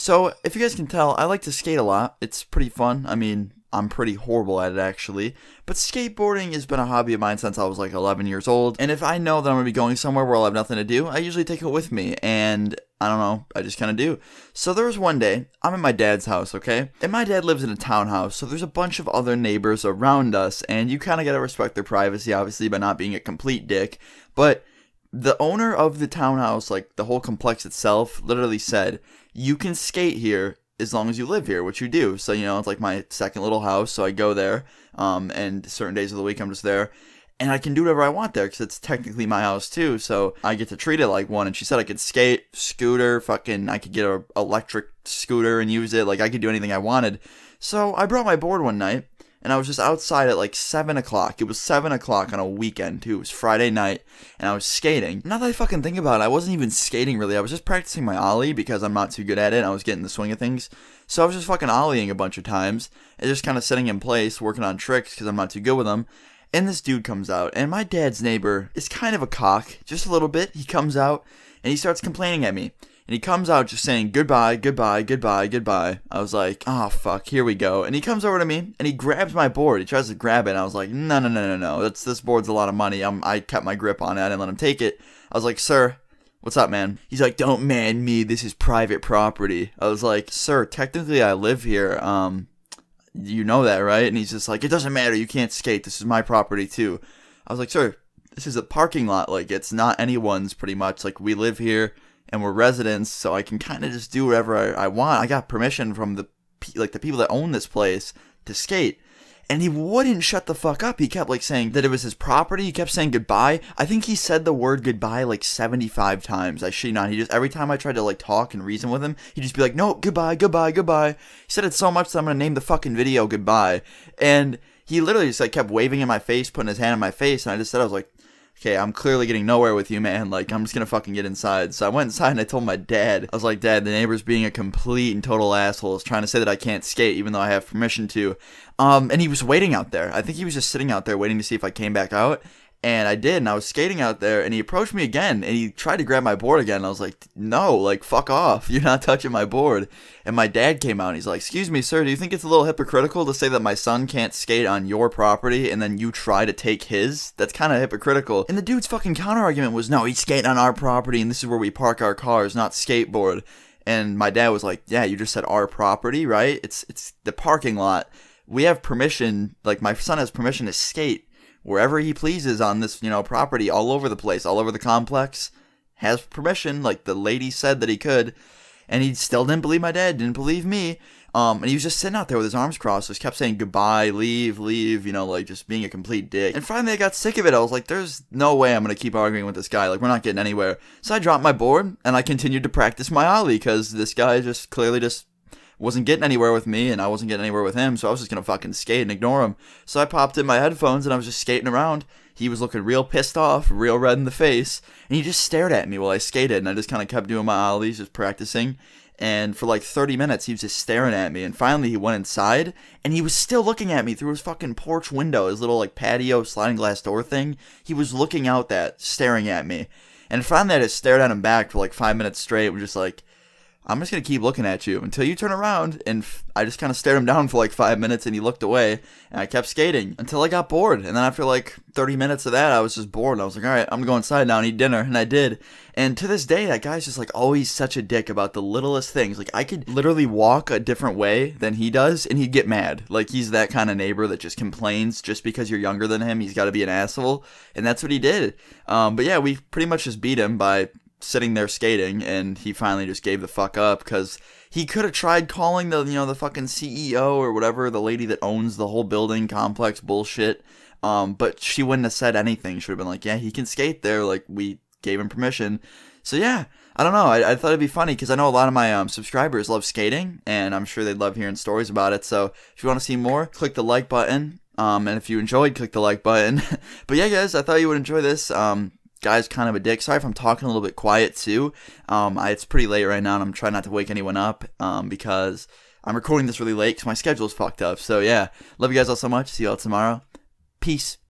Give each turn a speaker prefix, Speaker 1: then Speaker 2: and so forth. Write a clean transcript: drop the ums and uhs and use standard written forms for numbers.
Speaker 1: So, if you guys can tell, I like to skate a lot. It's pretty fun. I mean, I'm pretty horrible at it actually. But skateboarding has been a hobby of mine since I was like 11 years old. And if I know that I'm going to be going somewhere where I'll have nothing to do, I usually take it with me. And I don't know, I just kind of do. So there was one day, I'm at my dad's house, okay? And my dad lives in a townhouse, so there's a bunch of other neighbors around us. And you kind of got to respect their privacy, obviously, by not being a complete dick. But the owner of the townhouse, like the whole complex itself, literally said, you can skate here as long as you live here, which you do. So, you know, it's like my second little house, so I go there, and certain days of the week I'm just there, and I can do whatever I want there, because it's technically my house too, so I get to treat it like one. And she said I could skate, scooter, I could get an electric scooter and use it, like I could do anything I wanted. So I brought my board one night, and I was just outside at like 7 o'clock. It was 7 o'clock on a weekend, too. It was Friday night, and I was skating. Now that I fucking think about it, I wasn't even skating, really. I was just practicing my ollie because I'm not too good at it, and I was getting the swing of things. So I was just fucking ollieing a bunch of times, and just kind of sitting in place, working on tricks because I'm not too good with them. And this dude comes out, and my dad's neighbor is kind of a cock, just a little bit. He comes out, and he starts complaining at me. And he comes out just saying, goodbye, goodbye, goodbye, goodbye. I was like, oh, fuck, here we go. And he comes over to me, and he grabs my board. He tries to grab it, and I was like, no, no, no, no, no. This board's a lot of money. I kept my grip on it. I didn't let him take it. I was like, sir, what's up, man? He's like, don't man me. This is private property. I was like, sir, technically I live here. You know that, right? And he's just like, it doesn't matter. You can't skate. This is my property, too. I was like, sir, this is a parking lot. Like, it's not anyone's, pretty much. Like, we live here. And we're residents, so I can kind of just do whatever I want. I got permission from the people that own this place to skate. And he wouldn't shut the fuck up. He kept like saying that it was his property. He kept saying goodbye. I think he said the word goodbye like 75 times. I shit you not. He just, every time I tried to like talk and reason with him, he'd just be like, no, goodbye, goodbye, goodbye. He said it so much that I'm going to name the fucking video Goodbye. And he literally just like kept waving in my face, putting his hand in my face. And I just said, I was like, okay, I'm clearly getting nowhere with you, man. Like, I'm just gonna fucking get inside. So I went inside and I told my dad. I was like, Dad, the neighbor's being a complete and total asshole. He's trying to say that I can't skate even though I have permission to. And he was waiting out there. I think he was just sitting out there waiting to see if I came back out. And I did, and I was skating out there, and he approached me again, and he tried to grab my board again. And I was like, no, like, fuck off. You're not touching my board. And my dad came out, and he's like, excuse me, sir, do you think it's a little hypocritical to say that my son can't skate on your property, and then you try to take his? That's kind of hypocritical. And the dude's fucking counter-argument was, no, he's skating on our property, and this is where we park our cars, not skateboard. And my dad was like, yeah, you just said our property, right? It's the parking lot. We have permission, like, my son has permission to skate wherever he pleases on this, you know, property, all over the place, all over the complex, has permission, like the lady said that he could, and he still didn't believe my dad, didn't believe me, and he was just sitting out there with his arms crossed, just kept saying goodbye, leave, you know, like, just being a complete dick. And finally I got sick of it. I was like, there's no way I'm gonna keep arguing with this guy, like, we're not getting anywhere. So I dropped my board, and I continued to practice my ollie, because this guy just clearly just wasn't getting anywhere with me, and I wasn't getting anywhere with him, so I was just gonna fucking skate and ignore him. So I popped in my headphones, and I was just skating around. He was looking real pissed off, real red in the face, and he just stared at me while I skated, and I just kind of kept doing my ollies, just practicing. And for like 30 minutes, he was just staring at me, and finally he went inside, and he was still looking at me through his fucking porch window, his little like patio sliding glass door thing. He was looking out that, staring at me. And finally I just stared at him back for like 5 minutes straight, was just like, I'm just going to keep looking at you until you turn around. And I just kind of stared him down for like 5 minutes, and he looked away, and I kept skating until I got bored. And then after like 30 minutes of that, I was just bored. I was like, all right, I'm going to go inside now and eat dinner. And I did. And to this day, that guy's just like always such a dick about the littlest things. Like, I could literally walk a different way than he does, and he'd get mad. Like, he's that kind of neighbor that just complains just because you're younger than him. He's got to be an asshole. And that's what he did. But yeah, we pretty much just beat him by sitting there skating, and he finally just gave the fuck up, because he could have tried calling the, you know, the fucking CEO or whatever, the lady that owns the whole building complex bullshit, but she wouldn't have said anything. She would have been like, yeah, he can skate there, like, we gave him permission. So yeah, I don't know, I thought it'd be funny, because I know a lot of my subscribers love skating, and I'm sure they'd love hearing stories about it. So if you want to see more, click the like button, and if you enjoyed, click the like button. But yeah, guys, I thought you would enjoy this. Guy's kind of a dick. Sorry if I'm talking a little bit quiet too. It's pretty late right now, and I'm trying not to wake anyone up, because I'm recording this really late because my schedule's fucked up. So yeah, love you guys all so much. See you all tomorrow. Peace.